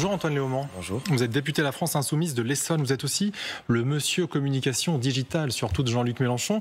Bonjour Antoine Léaumont. Bonjour. Vous êtes député de la France Insoumise de l'Essonne. Vous êtes aussi le monsieur communication digitale, surtout de Jean-Luc Mélenchon.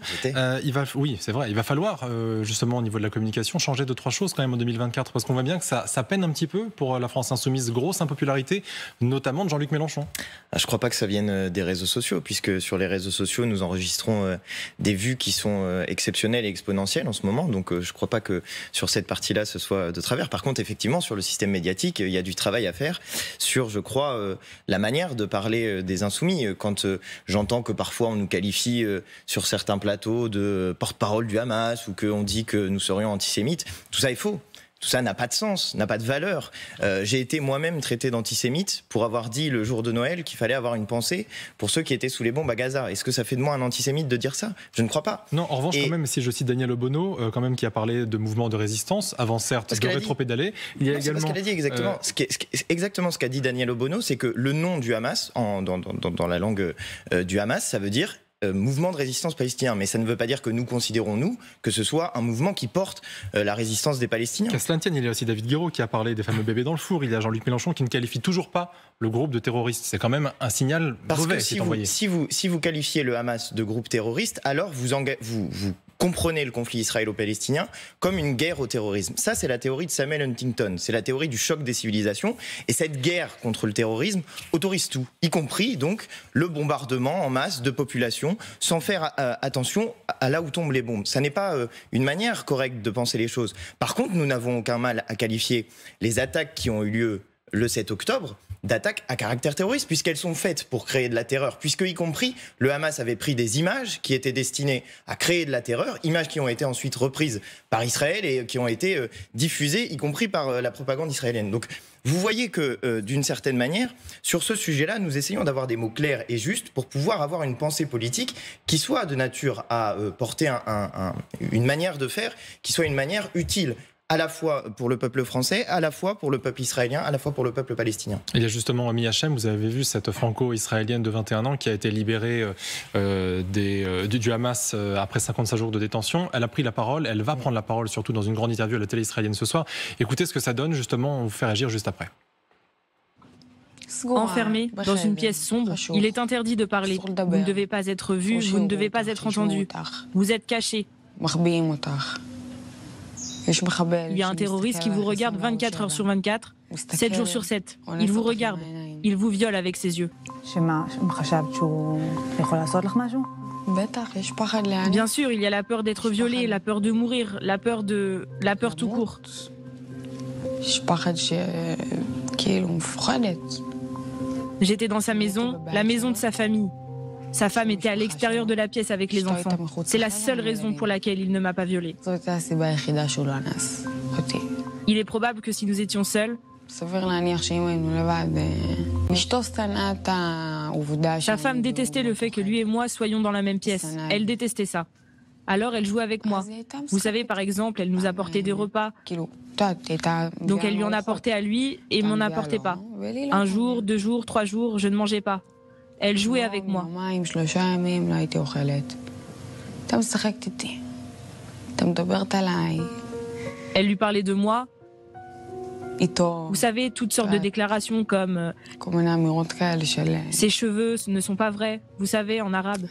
Oui, c'est vrai. Il va falloir, justement, au niveau de la communication, changer 2-3 choses quand même en 2024. Parce qu'on voit bien que ça peine un petit peu pour la France Insoumise. Grosse impopularité, notamment de Jean-Luc Mélenchon. Je ne crois pas que ça vienne des réseaux sociaux, puisque sur les réseaux sociaux, nous enregistrons des vues qui sont exceptionnelles et exponentielles en ce moment. Donc je ne crois pas que sur cette partie-là, ce soit de travers. Par contre, effectivement, sur le système médiatique, il y a du travail à faire sur, je crois, la manière de parler des insoumis. Quand j'entends que parfois on nous qualifie sur certains plateaux de porte-parole du Hamas ou qu'on dit que nous serions antisémites, tout ça est faux. Tout ça n'a pas de sens, n'a pas de valeur. J'ai été moi-même traité d'antisémite pour avoir dit le jour de Noël qu'il fallait avoir une pensée pour ceux qui étaient sous les bombes à Gaza. Est-ce que ça fait de moi un antisémite de dire ça? Je ne crois pas. Non, en revanche, quand même, si je cite Daniel Obono, quand même, qui a parlé de mouvement de résistance, avant certes de rétropédaler, il y a également... Parce qu'elle a dit exactement, exactement ce qu'a dit Daniel Obono, c'est que le nom du Hamas, dans la langue du Hamas, ça veut dire mouvement de résistance palestinien, mais ça ne veut pas dire que nous considérons, nous, que ce soit un mouvement qui porte la résistance des Palestiniens. Qu'à cela ne tienne, il y a aussi David Guiraud qui a parlé des fameux bébés dans le four, il y a Jean-Luc Mélenchon qui ne qualifie toujours pas le groupe de terroristes. C'est quand même un signal mauvais qui est envoyé. Si vous qualifiez le Hamas de groupe terroriste, alors vous comprenez le conflit israélo-palestinien comme une guerre au terrorisme. Ça, c'est la théorie de Samuel Huntington. C'est la théorie du choc des civilisations. Et cette guerre contre le terrorisme autorise tout, y compris donc le bombardement en masse de populations, sans faire attention à là où tombent les bombes. Ça n'est pas une manière correcte de penser les choses. Par contre, nous n'avons aucun mal à qualifier les attaques qui ont eu lieu le 7 octobre d'attaques à caractère terroriste, puisqu'elles sont faites pour créer de la terreur, puisque y compris le Hamas avait pris des images qui étaient destinées à créer de la terreur, images qui ont été ensuite reprises par Israël et qui ont été diffusées, y compris par la propagande israélienne. Donc vous voyez que d'une certaine manière, sur ce sujet-là, nous essayons d'avoir des mots clairs et justes pour pouvoir avoir une pensée politique qui soit de nature à porter une manière de faire, qui soit une manière utile, à la fois pour le peuple français, à la fois pour le peuple israélien, à la fois pour le peuple palestinien. Il y a justement Ami Hachem, vous avez vu cette franco-israélienne de 21 ans qui a été libérée du Hamas après 55 jours de détention. Elle a pris la parole, elle va prendre la parole surtout dans une grande interview à la télé israélienne ce soir. Écoutez ce que ça donne justement, on vous fait réagir juste après. Enfermé dans une pièce sombre, il est interdit de parler. Vous ne devez pas être vu, vous ne devez pas être entendu. Vous êtes caché. Il y a un terroriste qui vous regarde 24 heures sur 24, 7 jours sur 7. Il vous regarde, il vous viole avec ses yeux. Bien sûr, il y a la peur d'être violé, la peur de mourir, la peur tout court. J'étais dans sa maison, la maison de sa famille. Sa femme était à l'extérieur de la pièce avec les enfants. C'est la seule raison pour laquelle il ne m'a pas violée. Il est probable que si nous étions seuls, sa femme détestait le fait que lui et moi soyons dans la même pièce. Elle détestait ça. Alors elle jouait avec moi. Vous savez, par exemple, elle nous apportait des repas. Donc elle lui en apportait à lui et m'en apportait pas. Un jour, 2 jours, 3 jours, je ne mangeais pas. Elle jouait avec moi. Elle lui parlait de moi. Vous savez, toutes sortes de déclarations comme ses cheveux ne sont pas vrais, vous savez, en arabe.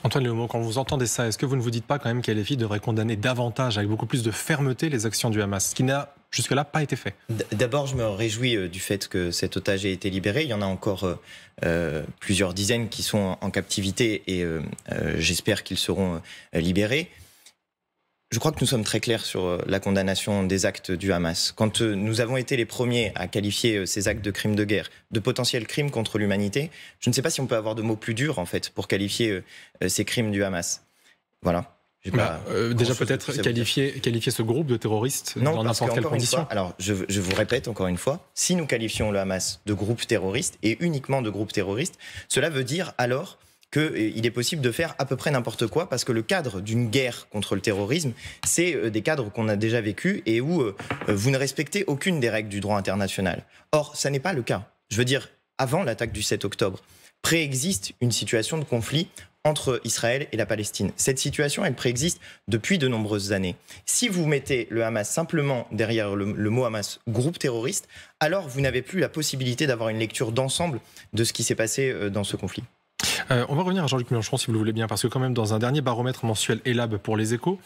Antoine Léaumont, quand vous entendez ça, est-ce que vous ne vous dites pas quand même qu'LFI devrait condamner davantage, avec beaucoup plus de fermeté, les actions du Hamas, ce qui n'a jusque-là pas été fait? D'abord, je me réjouis du fait que cet otage ait été libéré. Il y en a encore plusieurs dizaines qui sont en captivité et j'espère qu'ils seront libérés. Je crois que nous sommes très clairs sur la condamnation des actes du Hamas. Quand nous avons été les premiers à qualifier ces actes de crimes de guerre, de potentiels crimes contre l'humanité, je ne sais pas si on peut avoir de mots plus durs, en fait, pour qualifier ces crimes du Hamas. Voilà. Déjà peut-être qualifier ce groupe de terroristes dans n'importe quelle condition. Alors, je vous répète encore une fois, si nous qualifions le Hamas de groupe terroriste, et uniquement de groupe terroriste, cela veut dire alors qu'il est possible de faire à peu près n'importe quoi, parce que le cadre d'une guerre contre le terrorisme, c'est des cadres qu'on a déjà vécus et où vous ne respectez aucune des règles du droit international. Or, ça n'est pas le cas. Je veux dire, avant l'attaque du 7 octobre, préexiste une situation de conflit entre Israël et la Palestine. Cette situation, elle préexiste depuis de nombreuses années. Si vous mettez le Hamas simplement derrière le mot Hamas, groupe terroriste, alors vous n'avez plus la possibilité d'avoir une lecture d'ensemble de ce qui s'est passé dans ce conflit. On va revenir à Jean-Luc Mélenchon, si vous le voulez bien, parce que quand même, dans un dernier baromètre mensuel Elab pour les Échos,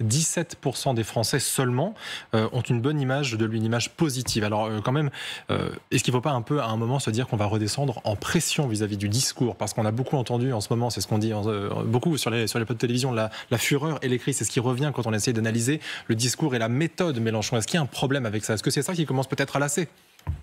17% des Français seulement ont une bonne image de lui, une image positive. Alors quand même, est-ce qu'il ne faut pas un peu à un moment se dire qu'on va redescendre en pression vis-à-vis du discours? Parce qu'on a beaucoup entendu en ce moment, c'est ce qu'on dit beaucoup sur les plateaux de télévision, la fureur et les cris, c'est ce qui revient quand on essaie d'analyser le discours et la méthode Mélenchon. Est-ce qu'il y a un problème avec ça? Est-ce que c'est ça qui commence peut-être à lasser?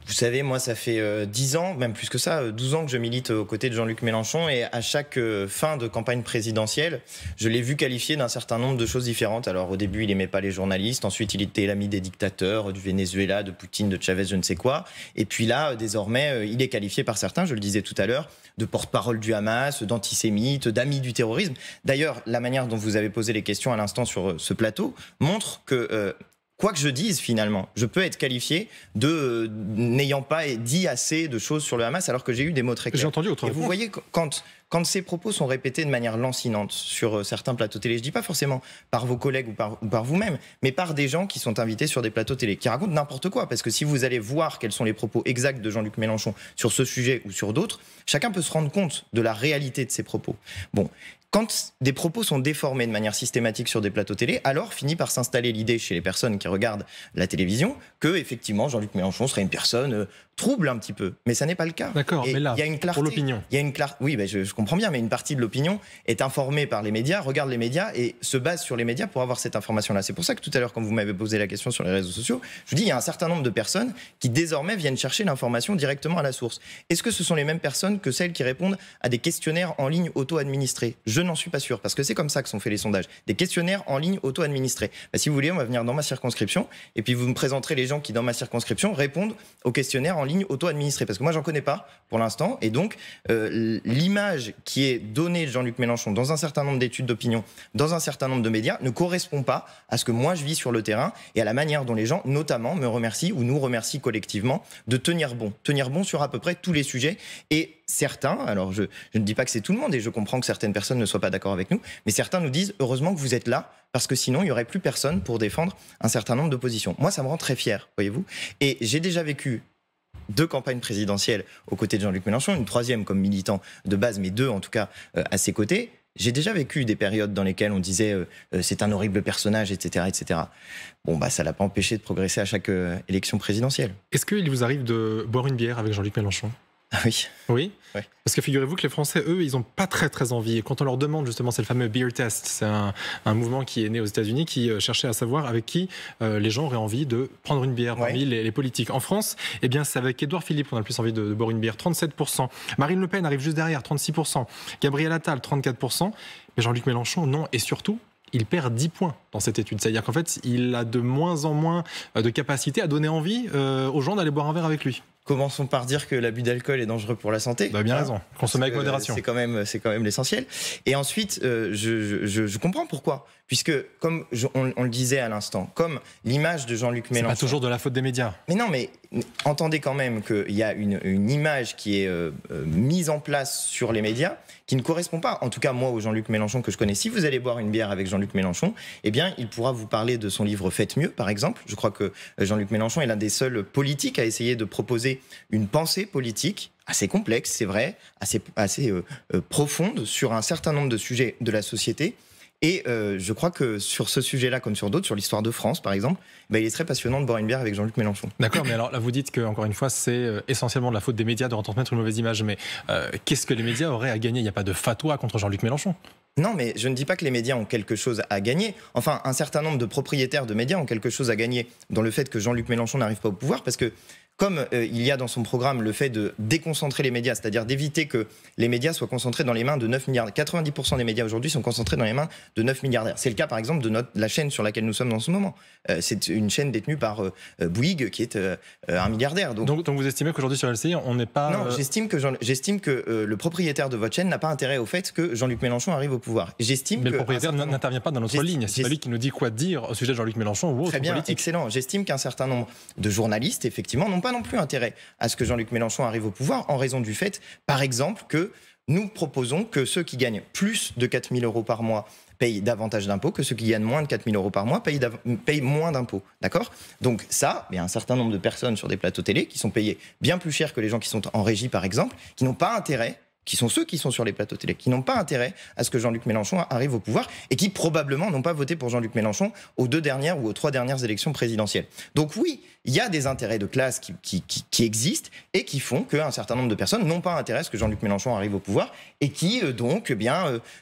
Vous savez, moi, ça fait 10 ans, même plus que ça, 12 ans que je milite aux côtés de Jean-Luc Mélenchon, et à chaque fin de campagne présidentielle, je l'ai vu qualifier d'un certain nombre de choses différentes. Alors au début, il n'aimait pas les journalistes, ensuite il était l'ami des dictateurs, du Venezuela, de Poutine, de Chavez, je ne sais quoi. Et puis là, désormais, il est qualifié par certains, je le disais tout à l'heure, de porte-parole du Hamas, d'antisémite, d'ami du terrorisme. D'ailleurs, la manière dont vous avez posé les questions à l'instant sur ce plateau montre que... quoi que je dise finalement, je peux être qualifié de n'ayant pas dit assez de choses sur le Hamas alors que j'ai eu des mots très clairs. J'ai entendu autre Et vous voyez, quand ces propos sont répétés de manière lancinante sur certains plateaux télé, je ne dis pas forcément par vos collègues ou par vous-même, mais par des gens qui sont invités sur des plateaux télé, qui racontent n'importe quoi. Parce que si vous allez voir quels sont les propos exacts de Jean-Luc Mélenchon sur ce sujet ou sur d'autres, chacun peut se rendre compte de la réalité de ces propos. Bon. Quand des propos sont déformés de manière systématique sur des plateaux télé, alors finit par s'installer l'idée chez les personnes qui regardent la télévision que effectivement Jean-Luc Mélenchon serait une personne trouble un petit peu. Mais ça n'est pas le cas. D'accord, mais là, il y a une clarté, pour l'opinion. Il y a une clarté. Oui, ben je comprends bien, mais une partie de l'opinion est informée par les médias, regarde les médias et se base sur les médias pour avoir cette information-là. C'est pour ça que tout à l'heure, quand vous m'avez posé la question sur les réseaux sociaux, je vous dis il y a un certain nombre de personnes qui désormais viennent chercher l'information directement à la source. Est-ce que ce sont les mêmes personnes que celles qui répondent à des questionnaires en ligne auto-administrés? Je n'en suis pas sûr, parce que c'est comme ça que sont faits les sondages. Des questionnaires en ligne auto-administrés. Ben, si vous voulez, on va venir dans ma circonscription et puis vous me présenterez les gens qui, dans ma circonscription, répondent aux questionnaires en ligne auto-administrés. Parce que moi, j'en connais pas pour l'instant. Et donc, l'image qui est donnée de Jean-Luc Mélenchon dans un certain nombre d'études d'opinion, dans un certain nombre de médias, ne correspond pas à ce que moi, je vis sur le terrain et à la manière dont les gens, notamment, me remercient ou nous remercient collectivement de tenir bon. Tenir bon sur à peu près tous les sujets. Et certains, alors je ne dis pas que c'est tout le monde et je comprends que certaines personnes ne soient pas d'accord avec nous, mais certains nous disent heureusement que vous êtes là parce que sinon il n'y aurait plus personne pour défendre un certain nombre de positions. Moi ça me rend très fier, voyez-vous. Et j'ai déjà vécu 2 campagnes présidentielles aux côtés de Jean-Luc Mélenchon, une 3e comme militant de base, mais 2 en tout cas à ses côtés. J'ai déjà vécu des périodes dans lesquelles on disait c'est un horrible personnage, etc., etc. Bon, bah ça l'a pas empêché de progresser à chaque élection présidentielle. Est-ce qu'il vous arrive de boire une bière avec Jean-Luc Mélenchon? Ah oui. Oui. Oui. Parce que figurez-vous que les Français, eux, ils n'ont pas très envie. Et quand on leur demande, justement, c'est le fameux beer test, c'est un mouvement qui est né aux États-Unis qui cherchait à savoir avec qui les gens auraient envie de prendre une bière parmi les politiques. En France, eh bien, c'est avec Édouard Philippe qu'on a le plus envie de boire une bière, 37%. Marine Le Pen arrive juste derrière, 36%. Gabriel Attal, 34%. Mais Jean-Luc Mélenchon, non. Et surtout, il perd 10 points dans cette étude. C'est-à-dire qu'en fait, il a de moins en moins de capacité à donner envie aux gens d'aller boire un verre avec lui. Commençons par dire que l'abus d'alcool est dangereux pour la santé. Bah bien raison, consommer avec modération. C'est quand même l'essentiel. Et ensuite, je comprends pourquoi. Puisque, comme on le disait à l'instant, comme l'image de Jean-Luc Mélenchon... C'est pas toujours de la faute des médias. Mais non, mais entendez quand même qu'il y a une image qui est mise en place sur les médias qui ne correspond pas, en tout cas moi, au Jean-Luc Mélenchon que je connais. Si vous allez boire une bière avec Jean-Luc Mélenchon, eh bien, il pourra vous parler de son livre « Faites mieux », par exemple. Je crois que Jean-Luc Mélenchon est l'un des seuls politiques à essayer de proposer une pensée politique assez complexe, c'est vrai, assez profonde sur un certain nombre de sujets de la société. Et je crois que sur ce sujet-là, comme sur d'autres, sur l'histoire de France, par exemple, il est très passionnant de boire une bière avec Jean-Luc Mélenchon. D'accord, mais alors là, vous dites qu'encore une fois, c'est essentiellement de la faute des médias de retransmettre une mauvaise image. Mais qu'est-ce que les médias auraient à gagner? Il n'y a pas de fatwa contre Jean-Luc Mélenchon. Non, mais je ne dis pas que les médias ont quelque chose à gagner. Enfin, un certain nombre de propriétaires de médias ont quelque chose à gagner dans le fait que Jean-Luc Mélenchon n'arrive pas au pouvoir, parce que comme il y a dans son programme le fait de déconcentrer les médias, c'est-à-dire d'éviter que les médias soient concentrés dans les mains de 9 milliardaires. 90% des médias aujourd'hui sont concentrés dans les mains de 9 milliardaires. C'est le cas par exemple de la chaîne sur laquelle nous sommes dans ce moment. C'est une chaîne détenue par Bouygues qui est un milliardaire. Donc vous estimez qu'aujourd'hui sur LCI, on n'est pas... Non, j'estime que le propriétaire de votre chaîne n'a pas intérêt au fait que Jean-Luc Mélenchon arrive au pouvoir. Mais le propriétaire n'intervient pas dans notre ligne. C'est pas lui qui nous dit quoi dire au sujet de Jean-Luc Mélenchon ou autre Très bien, politique. Excellent. J'estime qu'un certain nombre de journalistes, effectivement, n'ont pas non plus intérêt à ce que Jean-Luc Mélenchon arrive au pouvoir en raison du fait, par exemple, que nous proposons que ceux qui gagnent plus de 4 000 € par mois payent davantage d'impôts, que ceux qui gagnent moins de 4 000 € par mois payent moins d'impôts. D'accord ? Donc ça, il y a un certain nombre de personnes sur des plateaux télé qui sont payées bien plus cher que les gens qui sont en régie, par exemple, qui n'ont pas intérêt, qui sont ceux qui sont sur les plateaux télé, qui n'ont pas intérêt à ce que Jean-Luc Mélenchon arrive au pouvoir et qui probablement n'ont pas voté pour Jean-Luc Mélenchon aux 2 dernières ou aux 3 dernières élections présidentielles. Donc oui, il y a des intérêts de classe qui existent et qui font qu'un certain nombre de personnes n'ont pas intérêt à ce que Jean-Luc Mélenchon arrive au pouvoir et qui donc,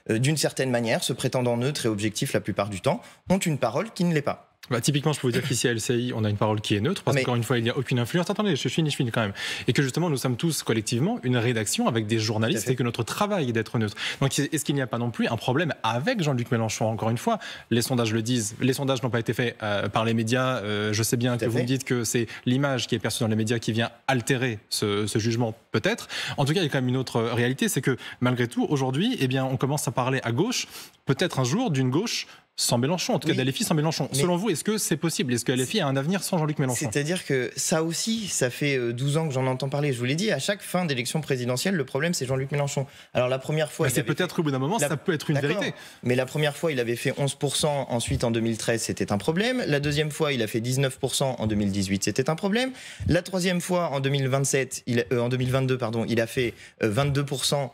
d'une certaine manière, se prétendant neutres et objectifs la plupart du temps, ont une parole qui ne l'est pas. Typiquement, je peux vous dire qu'ici à LCI, on a une parole qui est neutre, parce qu'encore une fois, il n'y a aucune influence. Attendez, je finis quand même. Et que justement, nous sommes tous collectivement une rédaction avec des journalistes et que notre travail est d'être neutre. Donc, est-ce qu'il n'y a pas non plus un problème avec Jean-Luc Mélenchon ? Encore une fois, les sondages le disent. Les sondages n'ont pas été faits par les médias. Je sais bien que vous me dites que c'est l'image qui est perçue dans les médias qui vient altérer ce jugement, peut-être. En tout cas, il y a quand même une autre réalité, c'est que malgré tout, aujourd'hui, eh bien, on commence à parler à gauche, peut-être un jour d'une gauche sans Mélenchon, en tout cas d'LFI sans Mélenchon. Mais selon vous, est-ce que c'est possible ? Est-ce que LFI a un avenir sans Jean-Luc Mélenchon ? C'est-à-dire que ça aussi, ça fait 12 ans que j'en entends parler. Je vous l'ai dit, à chaque fin d'élection présidentielle, le problème c'est Jean-Luc Mélenchon. Alors la première fois... c'est peut-être au bout d'un moment, ça peut être une vérité. Mais la première fois, il avait fait 11%, ensuite en 2013, c'était un problème. La deuxième fois, il a fait 19% en 2018, c'était un problème. La troisième fois, en 2022, il a fait 22%,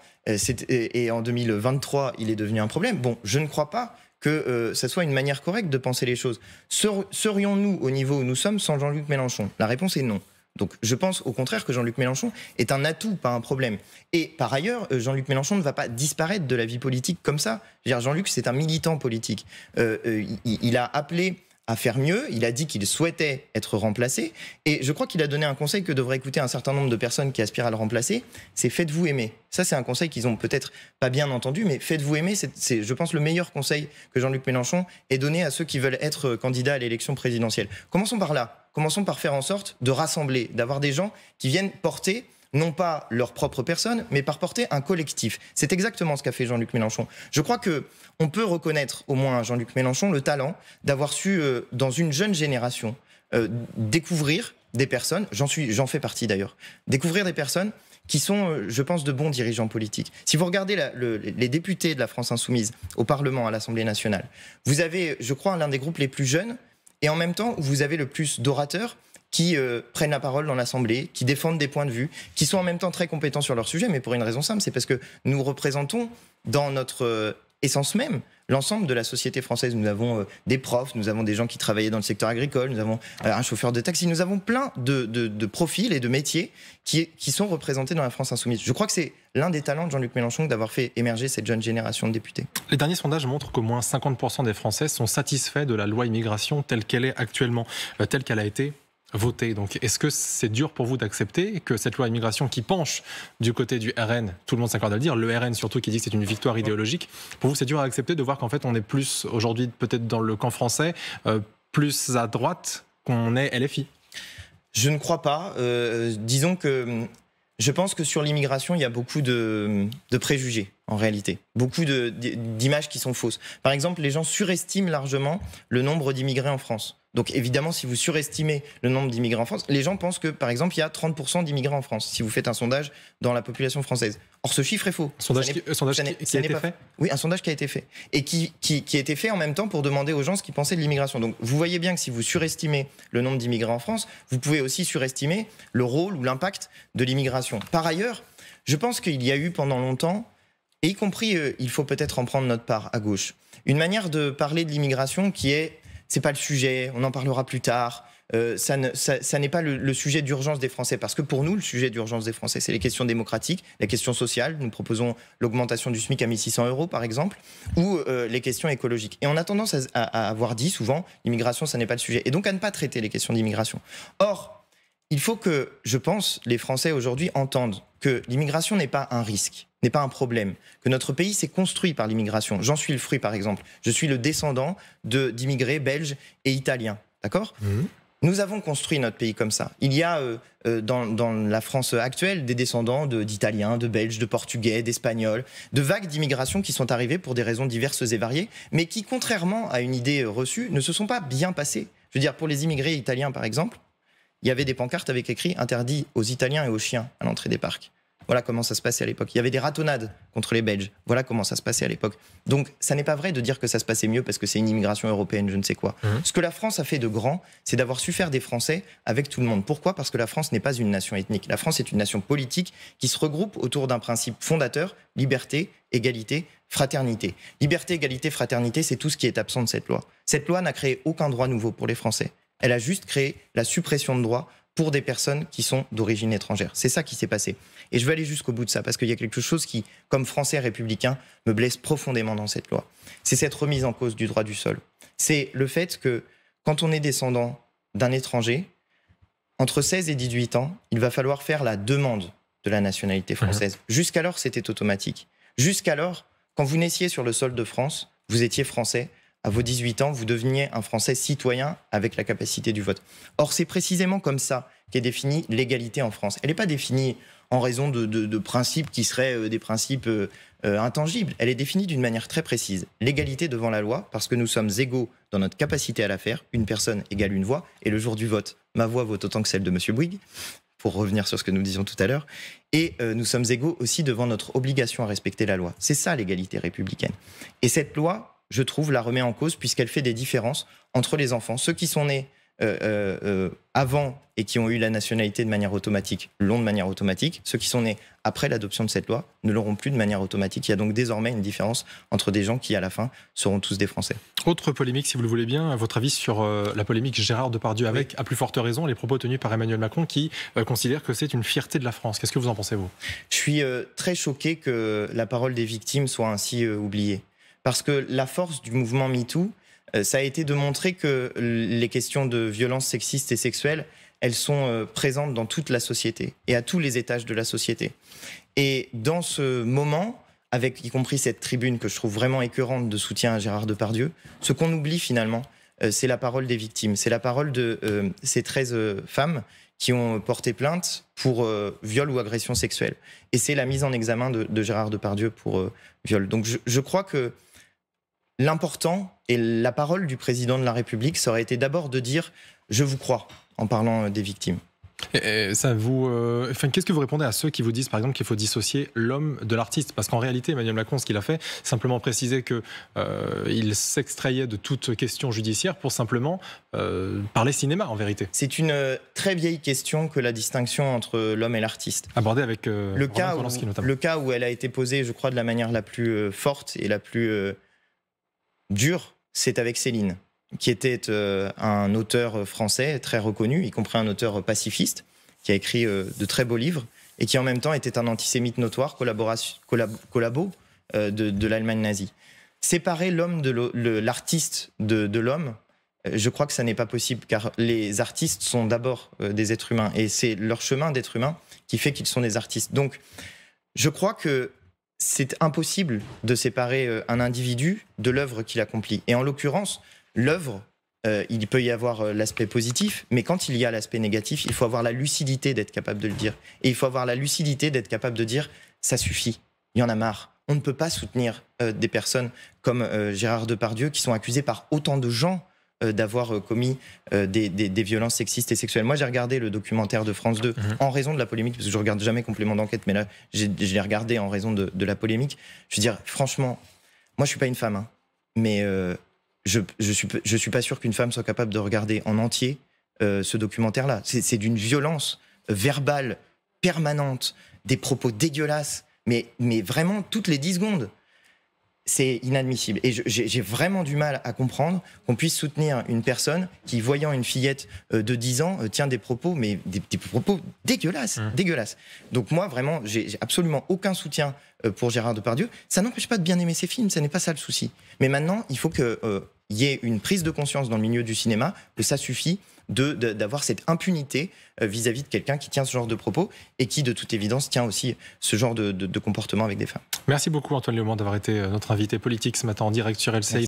et en 2023, il est devenu un problème. Bon, je ne crois pas que ça soit une manière correcte de penser les choses. Serions-nous au niveau où nous sommes sans Jean-Luc Mélenchon ? La réponse est non. Donc je pense au contraire que Jean-Luc Mélenchon est un atout, pas un problème. Et par ailleurs, Jean-Luc Mélenchon ne va pas disparaître de la vie politique comme ça. Je veux dire, Jean-Luc, c'est un militant politique. Il a appelé à faire mieux, il a dit qu'il souhaitait être remplacé, et je crois qu'il a donné un conseil que devraient écouter un certain nombre de personnes qui aspirent à le remplacer, c'est faites-vous aimer. Ça, c'est un conseil qu'ils ont peut-être pas bien entendu, mais faites-vous aimer, c'est, je pense, le meilleur conseil que Jean-Luc Mélenchon ait donné à ceux qui veulent être candidats à l'élection présidentielle. Commençons par là, commençons par faire en sorte de rassembler, d'avoir des gens qui viennent porter non pas leur propre personne, mais par porter un collectif. C'est exactement ce qu'a fait Jean-Luc Mélenchon. Je crois qu'on peut reconnaître au moins à Jean-Luc Mélenchon le talent d'avoir su, dans une jeune génération, découvrir des personnes, j'en fais partie d'ailleurs, découvrir des personnes qui sont, je pense, de bons dirigeants politiques. Si vous regardez les députés de la France Insoumise au Parlement, à l'Assemblée nationale, vous avez, je crois, l'un des groupes les plus jeunes, et en même temps, vous avez le plus d'orateurs qui prennent la parole dans l'Assemblée, qui défendent des points de vue, qui sont en même temps très compétents sur leur sujet, mais pour une raison simple, c'est parce que nous représentons dans notre essence même l'ensemble de la société française. Nous avons des profs, nous avons des gens qui travaillaient dans le secteur agricole, nous avons un chauffeur de taxi, nous avons plein de profils et de métiers qui sont représentés dans la France Insoumise. Je crois que c'est l'un des talents de Jean-Luc Mélenchon d'avoir fait émerger cette jeune génération de députés. Les derniers sondages montrent qu'au moins 50% des Français sont satisfaits de la loi immigration telle qu'elle est actuellement, telle qu'elle a été voter. Donc, est-ce que c'est dur pour vous d'accepter que cette loi immigration qui penche du côté du RN, tout le monde s'accorde à le dire, le RN surtout qui dit que c'est une victoire idéologique, pour vous c'est dur à accepter de voir qu'en fait on est plus aujourd'hui peut-être dans le camp français, plus à droite qu'on est LFI ? Je ne crois pas. Disons que je pense que sur l'immigration, il y a beaucoup de préjugés, en réalité. Beaucoup d'images qui sont fausses. Par exemple, les gens surestiment largement le nombre d'immigrés en France. Donc évidemment, si vous surestimez le nombre d'immigrés en France, les gens pensent que, par exemple, il y a 30% d'immigrés en France, si vous faites un sondage dans la population française. Or, ce chiffre est faux. Sondage qui a été fait ? Oui, un sondage qui a été fait. Et qui a été fait en même temps pour demander aux gens ce qu'ils pensaient de l'immigration. Donc vous voyez bien que si vous surestimez le nombre d'immigrés en France, vous pouvez aussi surestimer le rôle ou l'impact de l'immigration. Par ailleurs, je pense qu'il y a eu pendant longtemps, et y compris, il faut peut-être en prendre notre part à gauche, une manière de parler de l'immigration qui est... C'est pas le sujet, on en parlera plus tard. Ça n'est pas le sujet d'urgence des Français. Parce que pour nous, le sujet d'urgence des Français, c'est les questions démocratiques, la question sociale. Nous proposons l'augmentation du SMIC à 1 600 €, par exemple, ou les questions écologiques. Et on a tendance à avoir dit souvent, l'immigration, ça n'est pas le sujet. Et donc à ne pas traiter les questions d'immigration. Or, il faut que, je pense, les Français aujourd'hui entendent que l'immigration n'est pas un risque, n'est pas un problème, que notre pays s'est construit par l'immigration. J'en suis le fruit, par exemple. Je suis le descendant d'immigrés belges et italiens, d'accord ? Nous avons construit notre pays comme ça. Il y a dans la France actuelle des descendants d'Italiens, de Belges, de Portugais, d'Espagnols, de vagues d'immigration qui sont arrivées pour des raisons diverses et variées, mais qui, contrairement à une idée reçue, ne se sont pas bien passées. Je veux dire, pour les immigrés italiens, par exemple, il y avait des pancartes avec écrit « Interdit aux Italiens et aux chiens » à l'entrée des parcs. Voilà comment ça se passait à l'époque. Il y avait des ratonnades contre les Belges. Voilà comment ça se passait à l'époque. Donc, ça n'est pas vrai de dire que ça se passait mieux parce que c'est une immigration européenne, je ne sais quoi. Ce que la France a fait de grand, c'est d'avoir su faire des Français avec tout le monde. Pourquoi ? Parce que la France n'est pas une nation ethnique. La France est une nation politique qui se regroupe autour d'un principe fondateur, liberté, égalité, fraternité. Liberté, égalité, fraternité, c'est tout ce qui est absent de cette loi. Cette loi n'a créé aucun droit nouveau pour les Français. Elle a juste créé la suppression de droits pour des personnes qui sont d'origine étrangère. C'est ça qui s'est passé. Et je veux aller jusqu'au bout de ça, parce qu'il y a quelque chose qui, comme Français républicain, me blesse profondément dans cette loi. C'est cette remise en cause du droit du sol. C'est le fait que, quand on est descendant d'un étranger, entre 16 et 18 ans, il va falloir faire la demande de la nationalité française. Jusqu'alors, c'était automatique. Jusqu'alors, quand vous naissiez sur le sol de France, vous étiez français. À vos 18 ans, vous deveniez un Français citoyen avec la capacité du vote. Or, c'est précisément comme ça qu'est définie l'égalité en France. Elle n'est pas définie en raison de principes qui seraient des principes intangibles. Elle est définie d'une manière très précise. L'égalité devant la loi, parce que nous sommes égaux dans notre capacité à la faire. Une personne égale une voix. Et le jour du vote, ma voix vaut autant que celle de M. Bouygues, pour revenir sur ce que nous disions tout à l'heure. Et nous sommes égaux aussi devant notre obligation à respecter la loi. C'est ça l'égalité républicaine. Et cette loi, je trouve, la remet en cause puisqu'elle fait des différences entre les enfants. Ceux qui sont nés avant et qui ont eu la nationalité de manière automatique l'ont de manière automatique. Ceux qui sont nés après l'adoption de cette loi ne l'auront plus de manière automatique. Il y a donc désormais une différence entre des gens qui, à la fin, seront tous des Français. Autre polémique, si vous le voulez bien, votre avis sur la polémique Gérard Depardieu avec, à plus forte raison, les propos tenus par Emmanuel Macron qui considère que c'est une fierté de la France. Qu'est-ce que vous en pensez, vous ? Je suis très choqué que la parole des victimes soit ainsi oubliée. Parce que la force du mouvement MeToo, ça a été de montrer que les questions de violences sexistes et sexuelles, elles sont présentes dans toute la société et à tous les étages de la société. Et dans ce moment, avec y compris cette tribune que je trouve vraiment écœurante de soutien à Gérard Depardieu, ce qu'on oublie finalement, c'est la parole des victimes. C'est la parole de ces 13 femmes qui ont porté plainte pour viol ou agression sexuelle. Et c'est la mise en examen de Gérard Depardieu pour viol. Donc je crois que l'important et la parole du président de la République, ça aurait été d'abord de dire « je vous crois » en parlant des victimes. Et ça vous, qu'est-ce que vous répondez à ceux qui vous disent par exemple qu'il faut dissocier l'homme de l'artiste ? Parce qu'en réalité, Emmanuel Macron, ce qu'il a fait, simplement préciser qu'il s'extrayait de toute question judiciaire pour simplement parler cinéma en vérité. C'est une très vieille question que la distinction entre l'homme et l'artiste. Abordée avec le cas où elle a été posée, je crois, de la manière la plus forte et la plus dure, c'est avec Céline, qui était un auteur français très reconnu, y compris un auteur pacifiste, qui a écrit de très beaux livres, et qui en même temps était un antisémite notoire, collabo de l'Allemagne nazie. Séparer l'homme de l'artiste de l'homme, je crois que ça n'est pas possible, car les artistes sont d'abord des êtres humains, et c'est leur chemin d'être humain qui fait qu'ils sont des artistes. Donc, je crois que c'est impossible de séparer un individu de l'œuvre qu'il accomplit. Et en l'occurrence, l'œuvre, il peut y avoir l'aspect positif, mais quand il y a l'aspect négatif, il faut avoir la lucidité d'être capable de le dire. Et il faut avoir la lucidité d'être capable de dire « ça suffit, il y en a marre ». On ne peut pas soutenir des personnes comme Gérard Depardieu qui sont accusées par autant de gens d'avoir commis des violences sexistes et sexuelles. Moi, j'ai regardé le documentaire de France 2 en raison de la polémique, parce que je ne regarde jamais Complément d'enquête, mais là, je l'ai regardé en raison de la polémique. Je veux dire, franchement, moi, je ne suis pas une femme, hein, mais je suis pas sûr qu'une femme soit capable de regarder en entier ce documentaire-là. C'est d'une violence verbale permanente, des propos dégueulasses, mais vraiment toutes les 10 secondes. C'est inadmissible. Et j'ai vraiment du mal à comprendre qu'on puisse soutenir une personne qui, voyant une fillette de 10 ans, tient des propos, mais des propos dégueulasses, dégueulasses. Donc moi, vraiment, j'ai absolument aucun soutien pour Gérard Depardieu. Ça n'empêche pas de bien aimer ses films, ça n'est pas ça le souci. Mais maintenant, il faut qu'il y ait une prise de conscience dans le milieu du cinéma que ça suffit d'avoir cette impunité vis-à-vis de quelqu'un qui tient ce genre de propos et qui, de toute évidence, tient aussi ce genre de comportement avec des femmes. Merci beaucoup Antoine Léaumont d'avoir été notre invité politique ce matin en direct sur LCI.